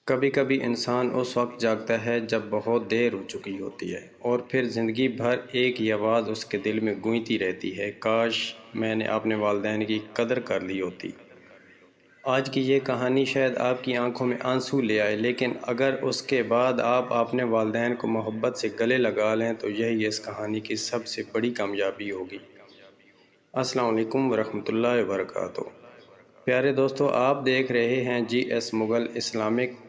کبھی کبھی انسان اس وقت جاگتا ہے جب بہت دیر ہو چکی ہوتی ہے، اور پھر زندگی بھر ایک ہی آواز اس کے دل میں گونجتی رہتی ہے، کاش میں نے اپنے والدین کی قدر کر لی ہوتی۔ آج کی یہ کہانی شاید آپ کی آنکھوں میں آنسو لے آئے، لیکن اگر اس کے بعد آپ اپنے والدین کو محبت سے گلے لگا لیں تو یہی اس کہانی کی سب سے بڑی کامیابی ہوگی۔ السلام علیکم ورحمۃ اللہ وبرکاتہ۔ پیارے دوستو، آپ دیکھ رہے ہیں جی ایس مغل اسلامک۔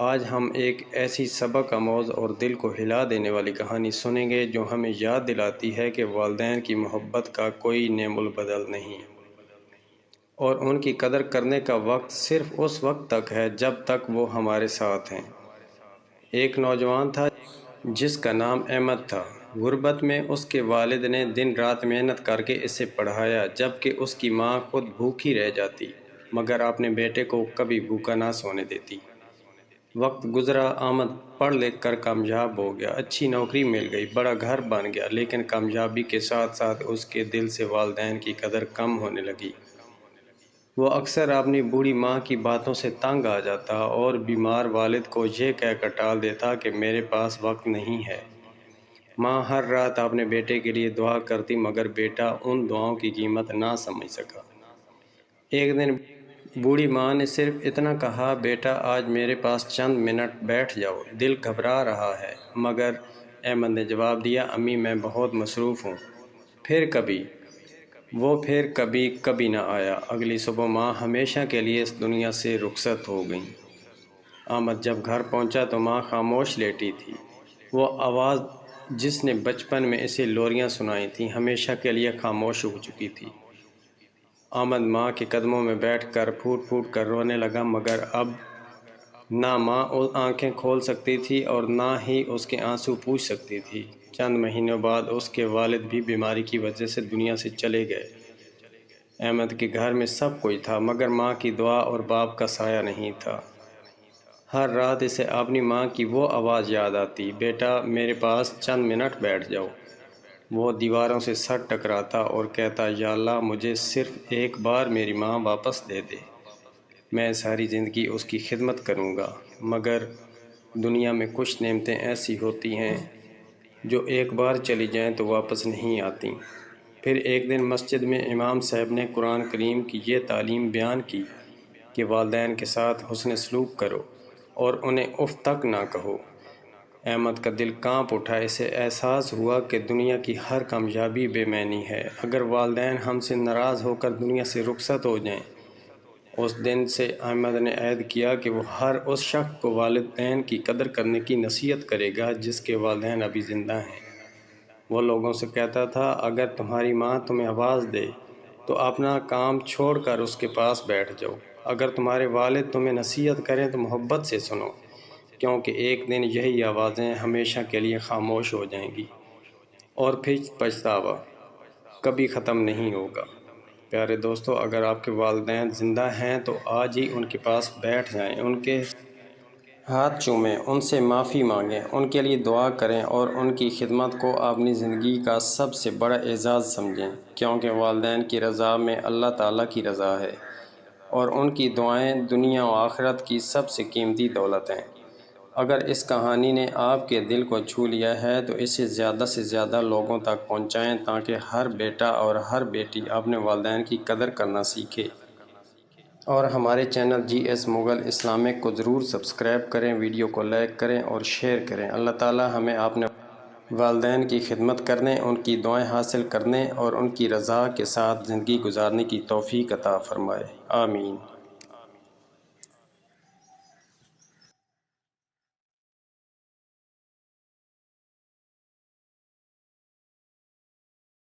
آج ہم ایک ایسی سبق آموز اور دل کو ہلا دینے والی کہانی سنیں گے جو ہمیں یاد دلاتی ہے کہ والدین کی محبت کا کوئی نعم البدل نہیں، اور ان کی قدر کرنے کا وقت صرف اس وقت تک ہے جب تک وہ ہمارے ساتھ ہیں۔ ایک نوجوان تھا جس کا نام احمد تھا۔ غربت میں اس کے والد نے دن رات محنت کر کے اسے پڑھایا، جبکہ اس کی ماں خود بھوکی رہ جاتی، مگر اپنے بیٹے کو کبھی بھوکا نہ سونے دیتی۔ وقت گزرا، احمد پڑھ لکھ کر کامیاب ہو گیا، اچھی نوکری مل گئی، بڑا گھر بن گیا، لیکن کامیابی کے ساتھ ساتھ اس کے دل سے والدین کی قدر کم ہونے لگی۔ وہ اکثر اپنی بوڑھی ماں کی باتوں سے تنگ آ جاتا اور بیمار والد کو یہ کہہ کر ٹال دیتا کہ میرے پاس وقت نہیں ہے۔ ماں ہر رات اپنے بیٹے کے لیے دعا کرتی، مگر بیٹا ان دعاؤں کی قیمت نہ سمجھ سکا۔ ایک دن بوڑھی ماں نے صرف اتنا کہا، بیٹا آج میرے پاس چند منٹ بیٹھ جاؤ، دل گھبرا رہا ہے۔ مگر احمد نے جواب دیا، امی میں بہت مصروف ہوں، پھر کبھی۔ وہ پھر کبھی کبھی نہ آیا۔ اگلی صبح ماں ہمیشہ کے لیے اس دنیا سے رخصت ہو گئیں۔ احمد جب گھر پہنچا تو ماں خاموش لیٹی تھی۔ وہ آواز جس نے بچپن میں اسے لوریاں سنائی تھیں ہمیشہ کے لیے خاموش ہو چکی تھی۔ احمد ماں کے قدموں میں بیٹھ کر پھوٹ پھوٹ کر رونے لگا، مگر اب نہ ماں آنکھیں کھول سکتی تھی اور نہ ہی اس کے آنسو پوچھ سکتی تھی۔ چند مہینوں بعد اس کے والد بھی بیماری کی وجہ سے دنیا سے چلے گئے۔ احمد کے گھر میں سب کچھ تھا، مگر ماں کی دعا اور باپ کا سایہ نہیں تھا۔ ہر رات اسے اپنی ماں کی وہ آواز یاد آتی، بیٹا میرے پاس چند منٹ بیٹھ جاؤ۔ وہ دیواروں سے سر ٹکراتا اور کہتا، یا اللہ مجھے صرف ایک بار میری ماں واپس دے دے، میں ساری زندگی اس کی خدمت کروں گا۔ مگر دنیا میں کچھ نعمتیں ایسی ہوتی ہیں جو ایک بار چلی جائیں تو واپس نہیں آتیں۔ پھر ایک دن مسجد میں امام صاحب نے قرآن کریم کی یہ تعلیم بیان کی کہ والدین کے ساتھ حسن سلوک کرو اور انہیں اف تک نہ کہو۔ احمد کا دل کانپ اٹھا، اسے احساس ہوا کہ دنیا کی ہر کامیابی بے معنی ہے اگر والدین ہم سے ناراض ہو کر دنیا سے رخصت ہو جائیں۔ اس دن سے احمد نے عہد کیا کہ وہ ہر اس شخص کو والدین کی قدر کرنے کی نصیحت کرے گا جس کے والدین ابھی زندہ ہیں۔ وہ لوگوں سے کہتا تھا، اگر تمہاری ماں تمہیں آواز دے تو اپنا کام چھوڑ کر اس کے پاس بیٹھ جاؤ۔ اگر تمہارے والد تمہیں نصیحت کریں تو محبت سے سنو، کیونکہ ایک دن یہی آوازیں ہمیشہ کے لیے خاموش ہو جائیں گی، اور پھر پچھتاوا کبھی ختم نہیں ہوگا۔ پیارے دوستو، اگر آپ کے والدین زندہ ہیں تو آج ہی ان کے پاس بیٹھ جائیں، ان کے ہاتھ چومیں، ان سے معافی مانگیں، ان کے لیے دعا کریں اور ان کی خدمت کو اپنی زندگی کا سب سے بڑا اعزاز سمجھیں، کیونکہ والدین کی رضا میں اللہ تعالیٰ کی رضا ہے، اور ان کی دعائیں دنیا و آخرت کی سب سے قیمتی دولت ہیں۔ اگر اس کہانی نے آپ کے دل کو چھو لیا ہے تو اسے زیادہ سے زیادہ لوگوں تک پہنچائیں تاکہ ہر بیٹا اور ہر بیٹی اپنے والدین کی قدر کرنا سیکھے۔ اور ہمارے چینل جی ایس مغل اسلامک کو ضرور سبسکرائب کریں، ویڈیو کو لائک کریں اور شیئر کریں۔ اللہ تعالی ہمیں اپنے والدین کی خدمت کرنے، ان کی دعائیں حاصل کرنے اور ان کی رضا کے ساتھ زندگی گزارنے کی توفیق عطا فرمائے۔ آمین۔